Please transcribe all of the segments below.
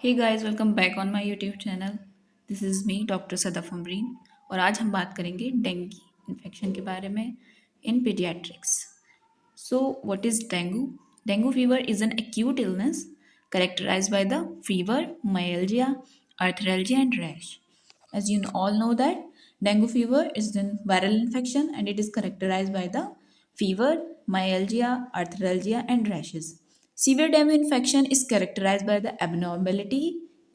Hey guys, welcome back on my YouTube channel. This is me doctor Sadaf Amreen. और आज हम बात करेंगे डेंगू इन्फेक्शन के बारे में in paediatrics. So what is dengue? Dengue fever is an acute illness characterized by the fever, myalgia, arthralgia and rash. As you all know that dengue fever is a viral infection and it is characterized by the fever, myalgia, arthralgia and rashes. Severe dengue infection is characterized by the abnormality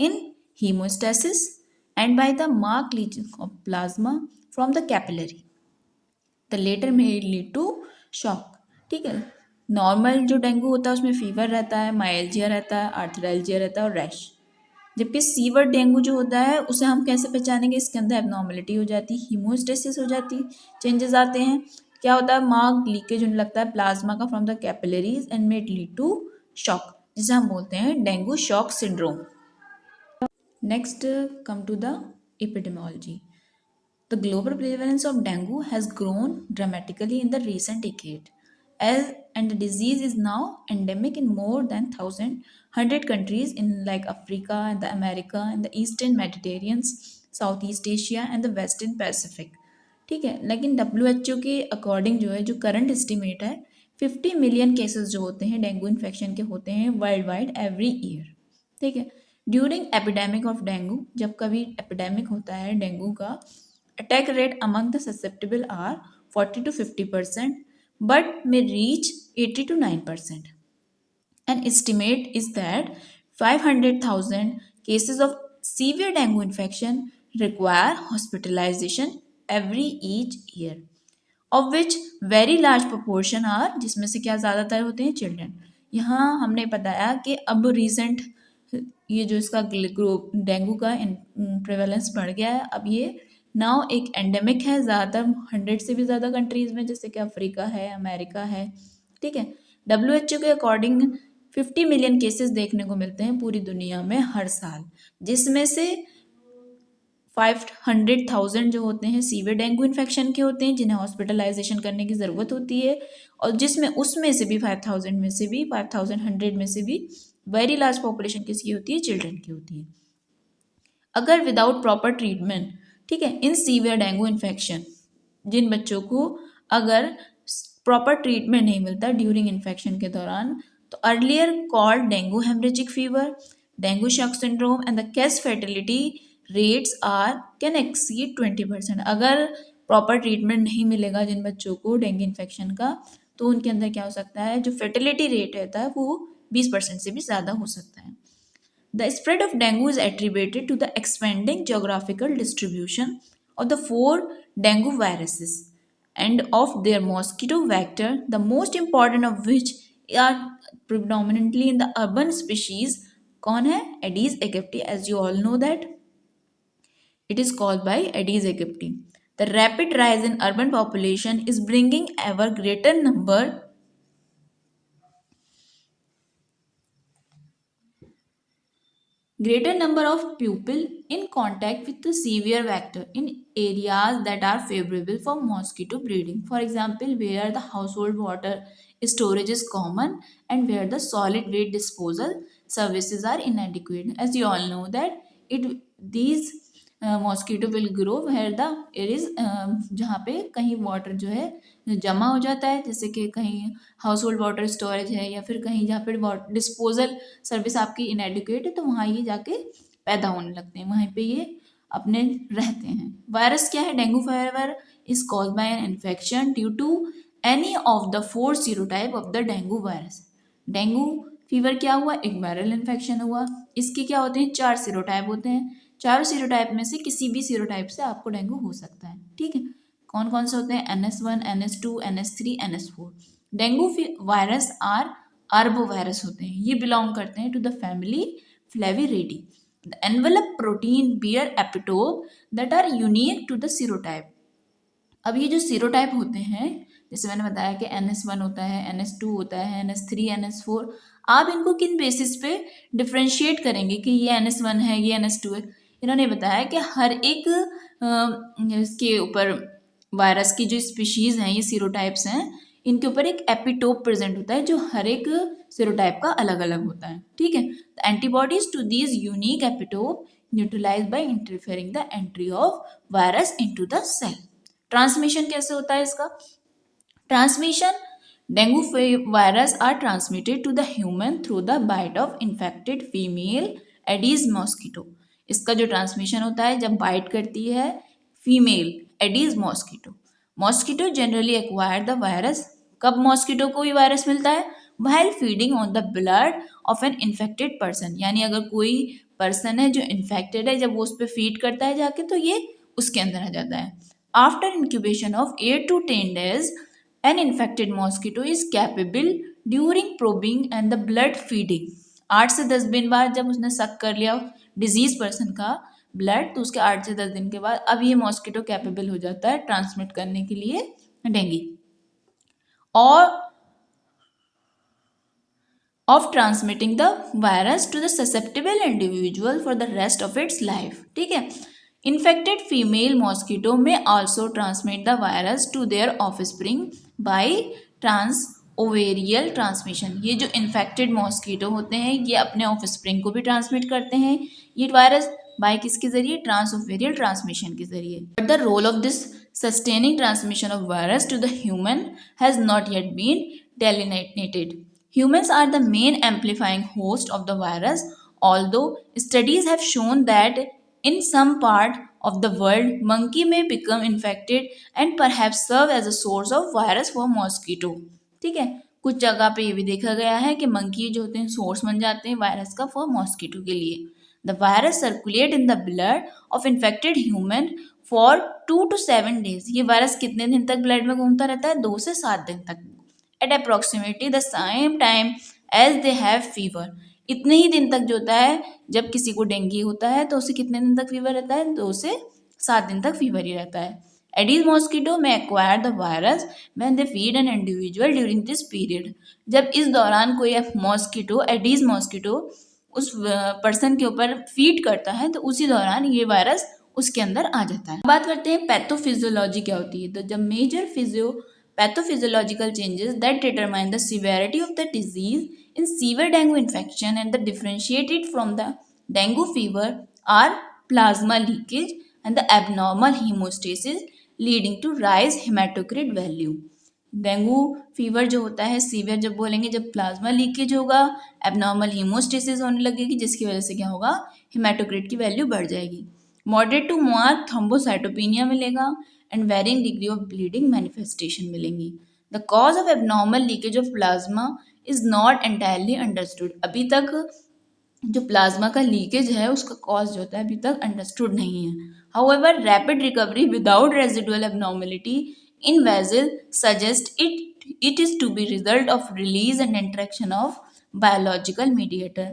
in hemostasis and by the marked leaching of plasma from the capillary. The latter may lead to shock. ठीक है, normal जो dengue होता है उसमें fever रहता है, माइल्जिया रहता है, आर्थराइल्जिया रहता है और रैश। जबकि सीवर डेंगू जो होता है उसे हम कैसे पहचानेंगे? इसके अंदर एबनॉर्मलिटी हो जाती है, हीमोस्टेसिस हो जाती, चेंजेस आते हैं। क्या होता है? मार्क लीकेज होने लगता है प्लाज्मा का from the capillaries and made lead to shock, जिसे हम बोलते हैं dengue shock syndrome. Next come to the epidemiology. The global prevalence of dengue has grown dramatically in the recent decade, and the disease is now endemic in more than 1,100 countries in like Africa and the America and the Eastern Mediterranean, Southeast Asia and the Western Pacific. ठीक है, लेकिन WHO के according जो है, जो current estimate है, 50 million cases जो होते हैं डेंगू इन्फेक्शन के होते हैं वर्ल्ड वाइड एवरी ईयर। ठीक है, ड्यूरिंग एपिडेमिक ऑफ डेंगू, जब कभी एपिडेमिक होता है डेंगू का, attack rate among the susceptible are 40 to 50%, but may reach 80 to 9%. An estimate is that 500,000 cases of severe dengue infection require hospitalization every each year, of which very large proportion are, जिसमें से क्या ज़्यादातर होते हैं? Children. यहाँ हमने बताया कि अब रिसेंट ये जो इसका ग्रुप डेंगू का प्रेवलेंस बढ़ गया है, अब ये नाउ एक एंडेमिक है ज़्यादातर 100 से भी ज़्यादा कंट्रीज़ में, जैसे कि अफ्रीका है, अमेरिका है। ठीक है, WHO के अकॉर्डिंग 50 मिलियन केसेस देखने को मिलते हैं पूरी दुनिया में हर साल, जिसमें से 500,000 जो होते हैं सीवियर डेंगू इन्फेक्शन के होते हैं, जिन्हें हॉस्पिटलाइजेशन करने की ज़रूरत होती है, और जिसमें उसमें से भी 5,100 में से भी वेरी लार्ज पॉपुलेशन किसकी होती है? चिल्ड्रन की होती है। अगर विदाउट प्रॉपर ट्रीटमेंट, ठीक है, इन सीवियर डेंगू इन्फेक्शन, जिन बच्चों को अगर प्रॉपर ट्रीटमेंट नहीं मिलता ड्यूरिंग इन्फेक्शन के दौरान, तो earlier called dengue haemorrhagic fever, dengue shock syndrome and the case fatality rates are can exceed 20%। अगर प्रॉपर ट्रीटमेंट नहीं मिलेगा जिन बच्चों को डेंगू इन्फेक्शन का, तो उनके अंदर क्या हो सकता है? जो फर्टिलिटी रेट रहता है वो 20% से भी ज़्यादा हो सकता है। The spread of dengue is attributed to the expanding geographical distribution of the 4 dengue viruses and of their mosquito vector, the most important of which are predominantly in the urban species. कौन है? Aedes aegypti. As you all know that it is called by Aedes aegypti. The rapid rise in urban population is bringing ever greater number of people in contact with the severe vector in areas that are favorable for mosquito breeding. For example, where the household water storage is common and where the solid waste disposal services are inadequate. As you all know that these mosquito will grow where the air is, जहाँ पे कहीं water जो है जमा हो जाता है, जैसे कि कहीं हाउस होल्ड वाटर स्टोरेज है या फिर कहीं जहाँ पे डिस्पोजल सर्विस आपकी इनएडिक्वेट है, तो वहाँ ये जाके पैदा होने लगते हैं, वहीं पे ये अपने रहते हैं। वायरस क्या है? Dengue fever is caused by an infection due to any of the 4 serotype of the dengue virus. Dengue fever क्या हुआ? एक वायरल इन्फेक्शन हुआ। इसके क्या होते हैं? 4 सीरोटाइप होते हैं। चारों सीरोटाइप में से किसी भी सीरोटाइप से आपको डेंगू हो सकता है। ठीक है, कौन कौन से होते हैं? NS1, NS2, NS3, NS4। Dengue virus are arbovirus होते हैं, ये बिलोंग करते हैं to the family flaviviridae. The envelope protein bear epitope that are unique to the serotype. अब ये जो सीरोटाइप होते हैं, जैसे मैंने बताया कि NS1 होता है, NS2 होता है, NS3, NS4, आप इनको किन बेसिस पे डिफ्रेंशिएट करेंगे कि ये NS1 है, ये NS2 है? इन्होंने बताया कि हर एक इसके ऊपर वायरस की जो स्पीशीज़ हैं, ये सीरोटाइप्स हैं, इनके ऊपर एक एपिटोप प्रेजेंट होता है जो हर एक सीरोटाइप का अलग अलग होता है, ठीक है। Antibodies to these unique epitope neutralise by interfering the entry of virus into the cell. Transmission कैसे होता है इसका? Transmission, dengue virus are transmitted to the human through the bite of infected female Aedes mosquito. इसका जो transmission होता है जब bite करती है female Aedes mosquito. Mosquito generally acquire the virus. कब मॉस्किटो को ये वायरस मिलता है? While feeding on the blood of an infected person, यानी अगर कोई पर्सन है जो इन्फेक्टेड है, जब वो उस पर फीड करता है जाके तो ये उसके अंदर आ जाता है। After incubation of 8 to 10 days an infected mosquito is capable during probing and the blood feeding। 8 से 10 दिन बाद जब उसने सक कर लिया डिजीज पर्सन का ब्लड, तो उसके 8 से 10 दिन के बाद अब ये मॉस्किटो कैपेबल हो जाता है ट्रांसमिट करने के लिए डेंगू और of transmitting the virus to the susceptible individual for the rest of its life, ठीक है। इन्फेक्टेड फीमेल मॉस्किटो में also transmit the virus to their offspring by transovarial transmission. ये जो इन्फेक्टेड मॉस्किटो होते हैं ये अपने ऑफस्प्रिंग को भी ट्रांसमिट करते हैं ये वायरस बाय किसके जरिए? ट्रांस ओवेरियल ट्रांसमिशन के जरिए। But the role of this sustaining transmission of virus to the human has not yet been delineated. Humans are the main amplifying host of the virus, although studies have shown that in some part of the world, monkey may become infected and perhaps serve as a source of virus for mosquito। ठीक है, कुछ जगह पे ये भी देखा गया है कि मंकी जो होते हैं सोर्स बन जाते हैं वायरस का फॉर मॉस्किटो के लिए। The virus circulate in the blood of infected human for 2 to 7 days। ये वायरस कितने दिन तक ब्लड में घूमता रहता है? 2 से 7 दिन तक। At approximately the same time as they have fever. इतने ही दिन तक जो होता है जब किसी को डेंगू होता है तो उसे कितने दिन तक फीवर रहता है? 2 से 7 दिन तक फीवर ही रहता है। एडीज मॉस्किटो में acquire the virus when they feed an individual during this period. जब इस दौरान कोई मॉस्किटो एडीज मॉस्किटो उस पर्सन के ऊपर फीड करता है तो उसी दौरान ये वायरस उसके अंदर आ जाता है। बात करते हैं पैथोफिजियोलॉजी क्या होती है। तो जब major pathophysiological changes that determine the severity of the disease in severe dengue infection and the differentiate it from the dengue fever are plasma leakage and the abnormal hemostasis leading to rise hematocrit value। Dengue fever जो होता है severe जब बोलेंगे जब plasma leakage होगा, abnormal haemostasis होने लगेगी जिसकी वजह से क्या होगा? हेमाटोक्रिट की वैल्यू बढ़ जाएगी। मॉडरेट टू मार्क थ्रोम्बोसाइटोपिनिया मिलेगा and varying degree of bleeding manifestation मिलेंगी। The cause of abnormal leakage of plasma is not entirely understood. अभी तक जो प्लाज्मा का लीकेज है उसका कॉज जो होता है अभी तक अंडरस्टूड नहीं है। However rapid recovery without residual abnormality in vessel suggest it is to be result of release and interaction of biological mediator.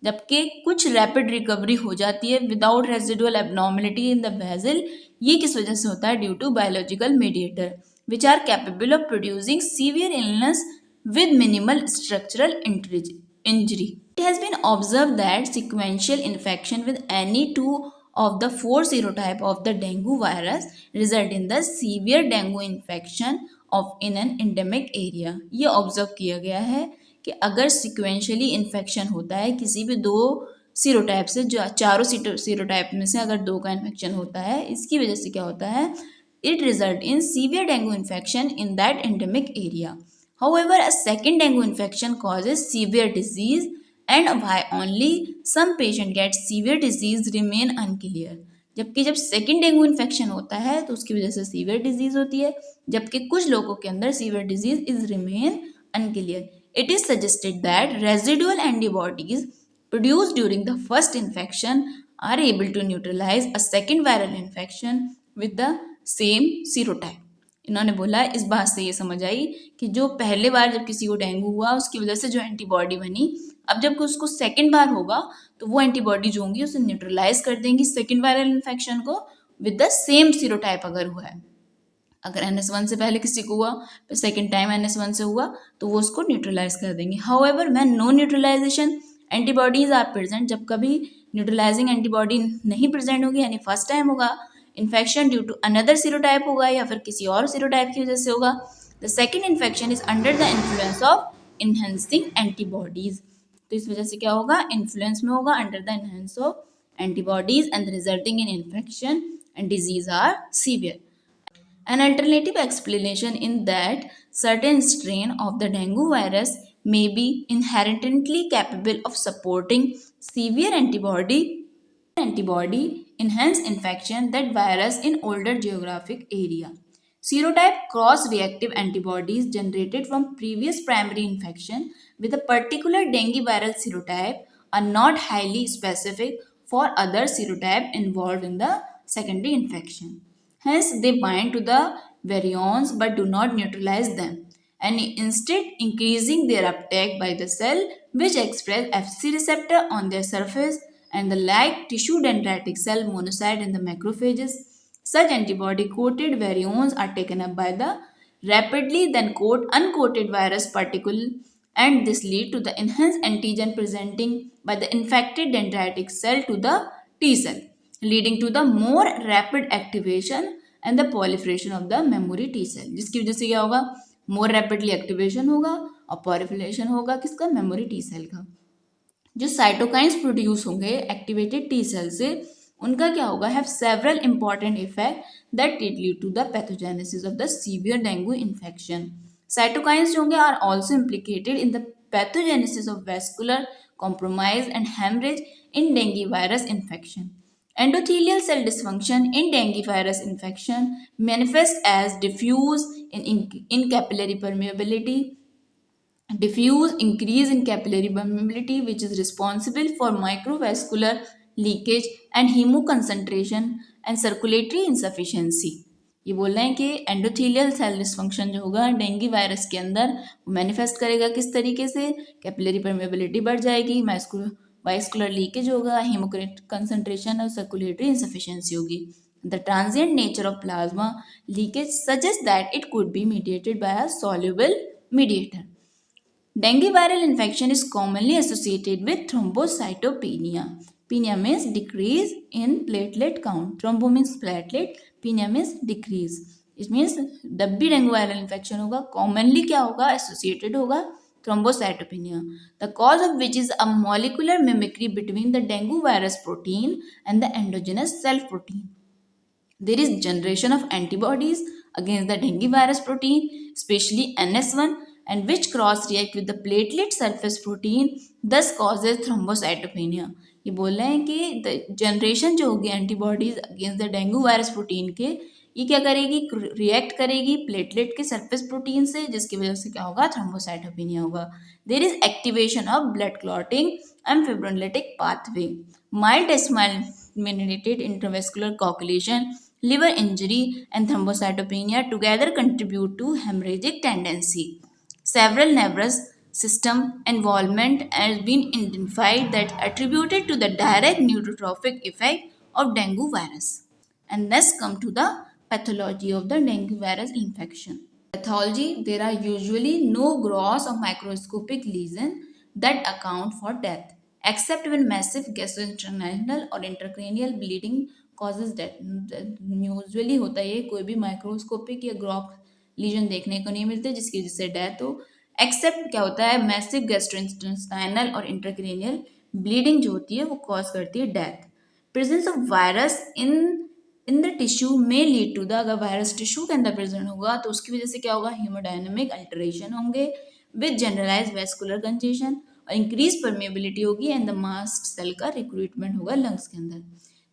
जबकि कुछ रैपिड रिकवरी हो जाती है without residual abnormality in the vessel, ये किस वजह से होता है? Due to biological mediator which are capable of producing severe illness with minimal structural injury। It has been observed that sequential infection with any two of the 4 serotype of the dengue virus result in the severe dengue infection of in an endemic area। ये observe किया गया है कि अगर sequentially infection होता है किसी भी 2 सीरोटाइप से, जो चारों सीरोटाइप में से अगर 2 का इन्फेक्शन होता है, इसकी वजह से क्या होता है? It result in severe dengue infection in that endemic area. However, a second dengue infection causes severe disease and why only some patient get severe disease remain unclear। जबकि जब सेकेंड डेंगू इन्फेक्शन होता है तो उसकी वजह से severe disease होती है, जबकि कुछ लोगों के अंदर severe disease is remain unclear. It is suggested that residual antibodies produced during the first infection are able to neutralize a second viral infection with the same serotype। इन्होंने बोला इस बात से ये समझ आई कि जो पहले बार जब किसी को डेंगू हुआ उसकी वजह से जो एंटीबॉडी बनी, अब जब उसको सेकेंड बार होगा तो वो एंटीबॉडी जो होंगी उसे न्यूट्रलाइज कर देंगी सेकेंड वायरल इन्फेक्शन को विद द सेम सीरोटाइप अगर हुआ है। अगर NS1 से पहले किसी को हुआ फिर सेकेंड टाइम NS1 से हुआ तो वो उसको न्यूट्रलाइज कर देंगे। However when no neutralisation antibodies are present, जब कभी न्यूट्रलाइजिंग एंटीबॉडी नहीं प्रेजेंट होगी यानी फर्स्ट टाइम होगा infection due to another serotype होगा या फिर किसी और सीरोटाइप की वजह से होगा, the second infection is under the influence of enhancing antibodies. तो इस वजह से क्या होगा, इन्फ्लुएंस में होगा under the enhance of antibodies and resulting in infection and disease are severe. An alternative explanation in that certain strain of the dengue virus may be inherently capable of supporting severe antibody enhanced infection that virus in older geographic area. Serotype cross-reactive antibodies generated from previous primary infection with a particular dengue viral serotype are not highly specific for other serotype involved in the secondary infection. Hence, they bind to the virions but do not neutralize them, and instead increasing their uptake by the cell which express Fc receptor on their surface and the like tissue dendritic cell monocyte in the macrophages. Such antibody-coated virions are taken up by the rapidly then uncoated virus particle, and this lead to the enhanced antigen presenting by the infected dendritic cell to the T cell, leading to the more rapid activation and the proliferation of the memory T cell. जिसकी वजह से क्या होगा, more rapidly activation होगा और proliferation होगा किसका, memory T cell का. जो साइटोकाइंस प्रोड्यूस होंगे एक्टिवेटेड टी सेल से, उनका क्या होगा, have several important effect that lead to the pathogenesis of the severe dengue infection. Cytokines जो होंगे are also implicated in the pathogenesis of vascular compromise and hemorrhage in dengue virus infection. Endothelial cell dysfunction in dengue virus infection manifests as diffuse in capillary permeability, diffuse increase in capillary permeability which is responsible for microvascular leakage and hemoconcentration and circulatory insufficiency. ये बोल रहे हैं कि endothelial cell dysfunction जो होगा dengue virus के अंदर वो मैनिफेस्ट करेगा किस तरीके से, कैपिलरी परमेबिलिटी बढ़ जाएगी, वास्कुलर लीकेज होगा, कंसंट्रेशन और सर्कुलेटरी इंसफिशियंसी होगी. The transient nature of plasma leakage suggest that it could be mediated by a soluble mediator. Dengue viral infection is commonly associated with thrombocytopenia. Penia means decrease in platelet count. Thrombo means platelet. Penia means decrease. It means जब भी dengue viral infection होगा commonly क्या होगा, associated होगा thrombocytopenia, the cause of which is a molecular mimicry between the dengue virus protein and the endogenous self protein. There is generation of antibodies against the dengue virus protein, especially NS1, and which cross react with the platelet surface protein, thus causes thrombocytopenia. ये बोल रहे हैं कि generation जो होगी antibodies against the dengue virus protein के, ये क्या करेगी, रिएक्ट करेगी प्लेटलेट के सरफेस प्रोटीन से, जिसकी वजह से क्या होगा, थ्रोम्बोसाइटोपेनिया होगा. There is activation of blood clotting and fibrinolytic pathway, mild disseminated intravascular coagulation, liver injury and thrombocytopenia together contribute to hemorrhagic tendency. Several nervous system involvement has been identified that attributed to the direct neurotrophic effect of dengue virus. And let's come to the pathology of the dengue virus infection. Pathology, there are usually no gross or microscopic lesions that account for death, except when massive gastrointestinal or intracranial bleeding causes death. Usually होता है ये, कोई भी microscopic या gross legion देखने को नहीं मिलते जिसकी वजह से डेथ हो, एक्सेप्ट क्या होता है, मैसिव गैस्ट्रोइंटेस्टाइनल और इंट्राक्रेनियल ब्लीडिंग जो होती है वो कॉज करती है death. Presence of virus in the tissue में लीड टू द, अगर वायरस टिश्यू के अंदर प्रेजेंट होगा तो उसकी वजह से क्या होगा, हीमोडायनेमिक अल्टरेशन होंगे विद जनरलाइज वेस्कुलर कंजेशन और इंक्रीज परमेबिलिटी होगी एंड द मास्ट सेल का रिक्रूटमेंट होगा लंग्स के अंदर.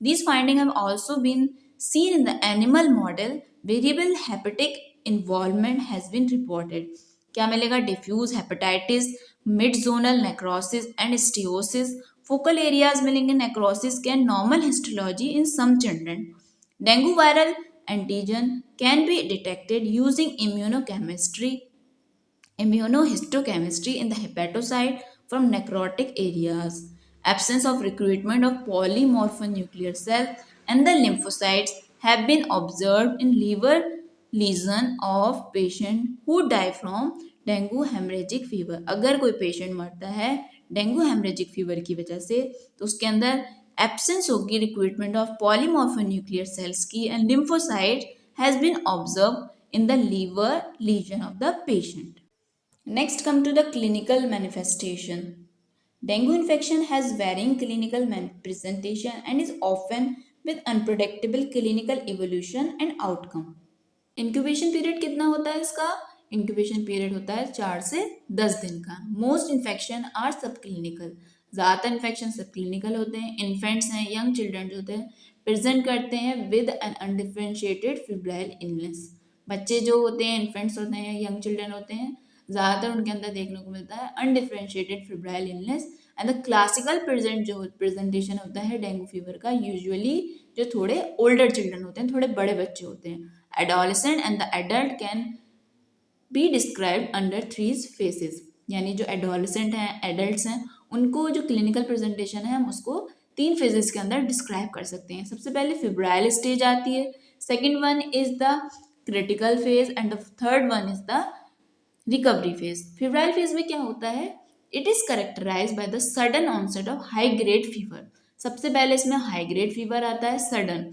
These findings have also been seen in the animal model. Variable hepatic involvement has been reported. क्या मिलेगा, diffuse hepatitis, mid zonal necrosis and steatosis, focal areas मिलेंगे necrosis के, normal histology in some children. Dengue viral antigen can be detected using immunohistochemistry in the hepatocyte from necrotic areas. Absence of recruitment of polymorphonuclear cells and the lymphocytes have been observed in liver lesion of patient who die from dengue haemorrhagic fever. अगर कोई patient मरता है dengue haemorrhagic fever की वजह से तो उसके अंदर एब्सेंस होगी रिक्रूटमेंट ऑफ पॉलीमॉर्फोन्यूक्लियर सेल्स की, and lymphocyte has been observe in the liver lesion of the patient. Next, come to the clinical manifestation. Dengue infection has varying clinical presentation and is often with unpredictable clinical evolution and outcome. Incubation period कितना होता है इसका? Incubation period होता है 4 से 10 दिन का. Most infection are सब क्लिनिकल. ज़्यादातर इन्फेक्शन सब क्लिनिकल होते हैं. इन्फेंट्स हैं, यंग चिल्ड्रन होते हैं, प्रेजेंट करते हैं with an undifferentiated febrile illness. बच्चे जो होते हैं, इन्फेंट्स होते हैं, यंग चिल्ड्रन होते हैं, ज़्यादातर उनके अंदर देखने को मिलता है undifferentiated febrile illness. And the classical presentation होता है डेंगू फीवर का यूजुअली जो थोड़े ओल्डर चिल्ड्रन होते हैं, थोड़े बड़े बच्चे होते हैं. Adolescent and the adult can be described under 3 phases. यानी जो एडोलेसेंट हैं, एडल्ट्स हैं, उनको जो क्लिनिकल प्रेजेंटेशन है हम उसको 3 फेजेस के अंदर डिस्क्राइब कर सकते हैं. सबसे पहले फिब्राइल स्टेज आती है, second one is the critical phase and the third one is the recovery phase. Febrile phase में क्या होता है? It is characterise by the sudden onset of high grade fever. सबसे पहले इसमें हाई ग्रेड फीवर आता है सडन,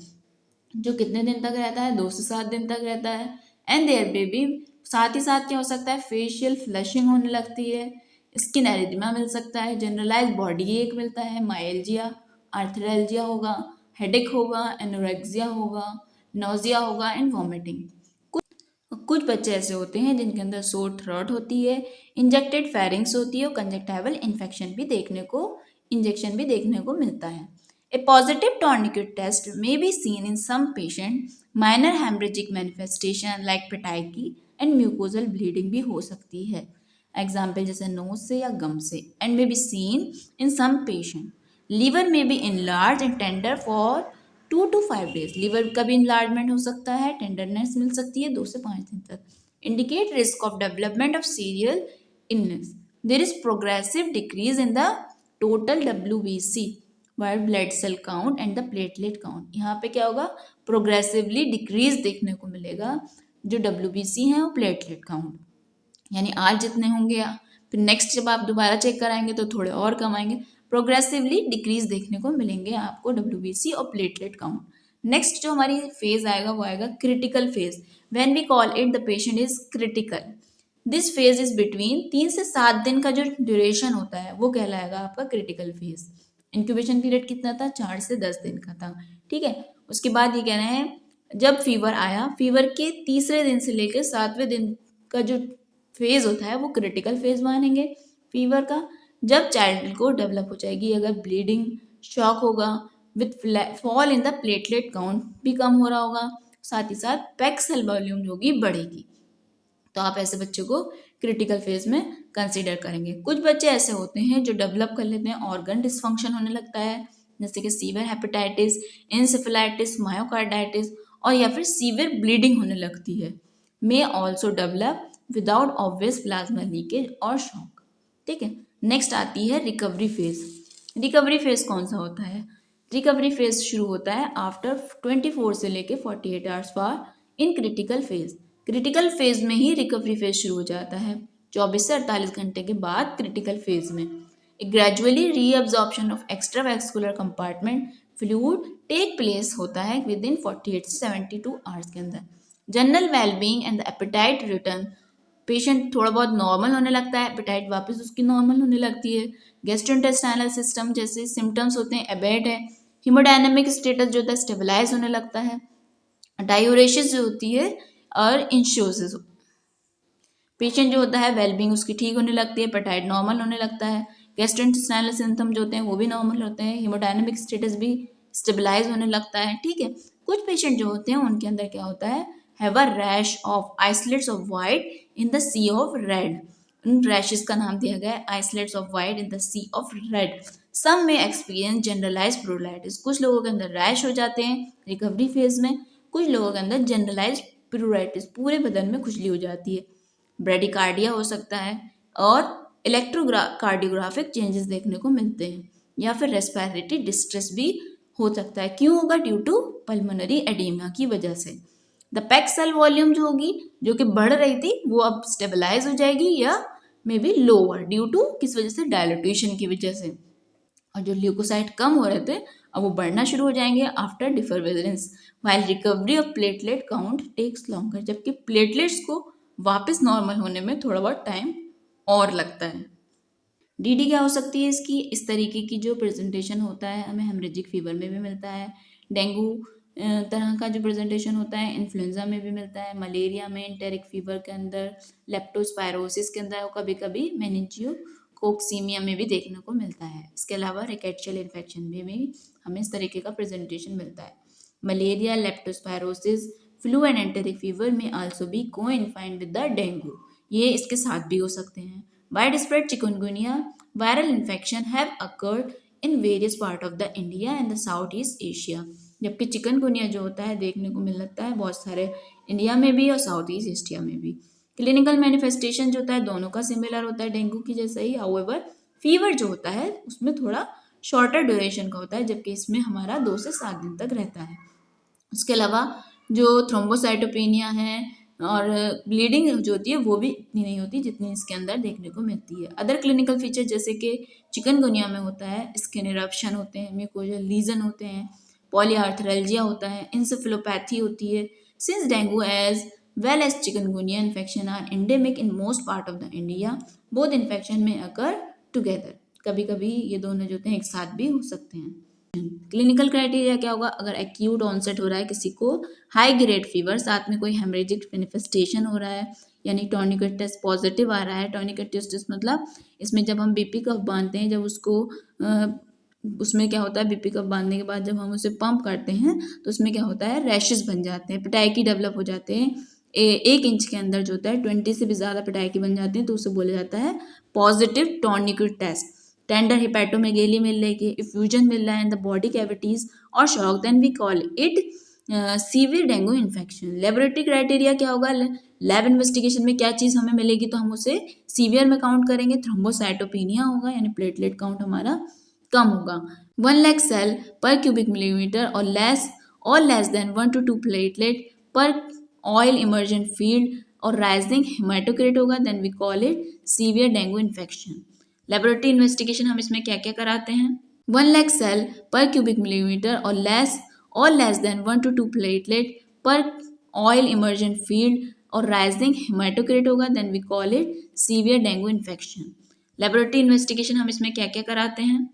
जो कितने दिन तक रहता है? 2 से 7 दिन तक रहता है. एंड देयर बेबी साथ ही साथ क्या हो सकता है? फेशियल फ्लशिंग होने लगती है, स्किन एरिथमा मिल सकता है, जनरलाइज बॉडी एक मिलता है, माइल्जिया, आर्थराल्जिया होगा, हेडेक होगा, एनोरेक्सिया होगा, नोजिया होगा एंड वॉमिटिंग. कुछ बच्चे ऐसे होते हैं जिनके अंदर सोर थ्रोट होती है, इंजेक्टेड फेरिंग्स होती है और कंजक्टाइवल इंजेक्शन भी देखने को मिलता है. A positive tourniquet test may be seen in some patient. Minor hemorrhagic manifestation like petechiae and mucosal bleeding भी हो सकती है. Example जैसे नोज से या गम से. And may be seen in some patient. Liver may be enlarged and tender for 2 to 5 days. Liver का भी enlargement हो सकता है, tenderness मिल सकती है 2 से 5 दिन तक. Indicate risk of development of serial illness. There is progressive decrease in the total WBC. White blood cell count and the platelet count. यहाँ पे क्या होगा? प्रोग्रेसिवली डिक्रीज देखने को मिलेगा जो WBC है और प्लेटलेट काउंट. यानी आज जितने होंगे फिर नेक्स्ट जब आप दोबारा चेक कराएंगे तो थोड़े और कम आएंगे. प्रोग्रेसिवली डिक्रीज देखने को मिलेंगे आपको WBC और प्लेटलेट काउंट. नेक्स्ट जो हमारी फेज आएगा वो आएगा critical phase. When we call it the patient is critical. This phase is between 3 से 7 दिन का जो ड्यूरेशन होता है वो कहलाएगा आपका क्रिटिकल फेज. इंक्यूबेशन पीरियड कितना था? 4 से 10 दिन का था. ठीक है. उसके बाद ये कह रहे हैं जब फीवर आया, फीवर के तीसरे दिन से लेकर 7वें दिन का जो फेज होता है वो क्रिटिकल फेज मानेंगे फीवर का. जब चाइल्ड को डेवलप हो जाएगी, अगर ब्लीडिंग, शॉक होगा, with fall in the platelet count भी कम हो रहा होगा, साथ ही साथ पैक सेल वॉल्यूम जो होगी बढ़ेगी, तो आप ऐसे बच्चों को क्रिटिकल फेज में कंसीडर करेंगे. कुछ बच्चे ऐसे होते हैं जो डेवलप कर लेते हैं, ऑर्गन डिसफंक्शन होने लगता है, जैसे कि सीवियर हेपेटाइटिस, इंसेफेलाइटिस, मायोकार्डाइटिस, और या फिर सीवियर ब्लीडिंग होने लगती है. May also develop without obvious plasma leakage और शॉक. ठीक है. नेक्स्ट आती है रिकवरी फेज. रिकवरी फेज कौन सा होता है? रिकवरी फेज शुरू होता है आफ्टर 24 से लेके 48 hours for in critical phase. Critical phase में ही रिकवरी फेज शुरू हो जाता है. 24 से 48 घंटे के बाद क्रिटिकल फेज में gradually reabsorption of extravascular compartment fluid take place होता है विद इन 48 से 72 आवर्स के अंदर. General wellbeing and the apatite return. Patient थोड़ा बहुत नॉर्मल होने लगता है, एपेटाइट वापस उसकी नॉर्मल होने लगती है. गैस्ट्रोइंटेस्टाइनल सिस्टम जैसे सिम्टम्स होते हैं एबेट है. हीमोडायनेमिक स्टेटस जो होता है स्टेबलाइज होने लगता है. डायूरेसिस जो होती है और इंश्योसिस. पेशेंट जो होता है वेलबींग उसकी ठीक होने लगती है, एपेटाइट नॉर्मल होने लगता है. गैस्ट्रोइंटेस्टाइनल सिम्टम जो होते हैं वो भी नॉर्मल होते हैं, हीमोडायनेमिक स्टेटस भी स्टेबलाइज होने लगता है. ठीक है. कुछ पेशेंट जो होते हैं उनके अंदर क्या होता है? Have a rash of islets of white in the sea of red. उन रैशेस का नाम दिया गया है islets of white in the sea of red. Some may experience generalise pruritus. कुछ लोगों के अंदर रैश हो जाते हैं रिकवरी फेज में, कुछ लोगों के अंदर जनरलाइज प्रूराइटिस, पूरे बदन में खुजली हो जाती है. ब्रेडिकार्डिया हो सकता है और इलेक्ट्रोकार्डियोग्राफिक चेंजेस देखने को मिलते हैं, या फिर रेस्पिरेटरी डिस्ट्रेस भी हो सकता है. क्यों होगा? ड्यू टू पल्मोनरी एडीमा की वजह से. द पैक सेल वॉल्यूम जो होगी, जो कि बढ़ रही थी, वो अब स्टेबलाइज हो जाएगी या may be lower due to किस वजह से? डायलिटेशन की वजह से. और जो ल्यूकोसाइट कम हो रहे थे अब वो बढ़ना शुरू हो जाएंगे after defervescence, while recovery of platelet count takes longer, जबकि प्लेटलेट्स को वापस नॉर्मल होने में थोड़ा बहुत टाइम और लगता है। डीडी क्या हो सकती है इसकी, इस तरीके की जो प्रेजेंटेशन होता है हमें हेमरेजिक फीवर में भी मिलता है, डेंगू तरह का जो प्रेजेंटेशन होता है इन्फ्लुएंजा में भी मिलता है, मलेरिया में, एंटेरिक फीवर के अंदर, लेप्टोस्पायरोसिस के अंदर, और कभी कभी मेनिंजियो कोक्सीमिया में भी देखने को मिलता है। इसके अलावा रिकेट्शियल इन्फेक्शन में भी हमें इस तरीके का प्रेजेंटेशन मिलता है। Malaria, leptospirosis, flu and enteric fever में also be coinfected with the dengue, ये इसके साथ भी हो सकते हैं। Widespread chikungunya viral infection have occurred in various part of the India and the Southeast Asia, जबकि चिकनगुनिया जो होता है देखने को मिलता है बहुत सारे इंडिया में भी और साउथ ईस्ट एशिया में भी। क्लिनिकल मैनिफेस्टेशन जो होता है दोनों का सिमिलर होता है डेंगू की जैसा ही, हाउएवर फीवर जो होता है उसमें थोड़ा शॉर्टर ड्यूरेशन का होता है, जबकि इसमें हमारा 2 से 7 दिन तक रहता है। उसके अलावा जो थ्रोम्बोसाइटोपेनिया है और ब्लीडिंग जो होती है वो भी इतनी नहीं होती जितनी इसके अंदर देखने को मिलती है। अदर क्लिनिकल फीचर जैसे कि चिकनगुनिया में होता है स्किन इरप्शन होते हैं, म्यूकोजल लीजन होते हैं, पॉलीआर्थरेल्जिया होता है, इंसेफेलोपैथी होती है। Since dengue as well as chikungunya infection are endemic in most part of the India, both infection में अकर टुगेदर, कभी कभी ये दोनों जो होते हैं एक साथ भी हो सकते हैं। क्लिनिकल क्राइटेरिया क्या होगा, अगर एक्यूट ऑनसेट हो रहा है किसी को हाई ग्रेड फीवर, साथ में कोई हेमरेजिक मैनिफेस्टेशन हो रहा है, यानी टॉर्निकेट टेस्ट पॉजिटिव आ रहा है। टॉर्निकेट टेस्ट मतलब इसमें जब हम बीपी कफ बांधते हैं, जब उसको उसमें क्या होता है बीपी कफ बांधने के बाद जब हम उसे पंप करते हैं तो उसमें क्या होता है रैशेस बन जाते हैं, पिटाइकी डेवलप हो जाते हैं। 1 इंच के अंदर जो होता है 20 से भी ज़्यादा पिटाइकी बन जाते हैं, तो उसे बोला जाता है positive tourniquet test. Tender hepatomegaly मिल रही है, इफ्यूजन मिल रहा है इन द बॉडी कैविटीज और shock, then we call it severe dengue infection. Laboratory criteria क्या होगा, लैब इन्वेस्टिगेशन में क्या चीज़ हमें मिलेगी तो हम उसे सीवियर में काउंट करेंगे, थ्रोम्बोसाइटोपेनिया होगा यानी प्लेटलेट काउंट हमारा कम होगा। 1 lakh cell per cubic millimetre और less than 1 to 2 platelet per oil immersion field और राइजिंग हेमाटोक्रिट होगा, then we call it severe dengue infection. Laboratory investigation हम इसमें क्या क्या कराते हैं, 1 lakh cell per cubic millimetre और less than 1 to 2 platelet per oil immersion field और राइजिंग हेमाटोक्रिट होगा, then we call it severe dengue infection. Laboratory investigation हम इसमें क्या क्या कराते हैं,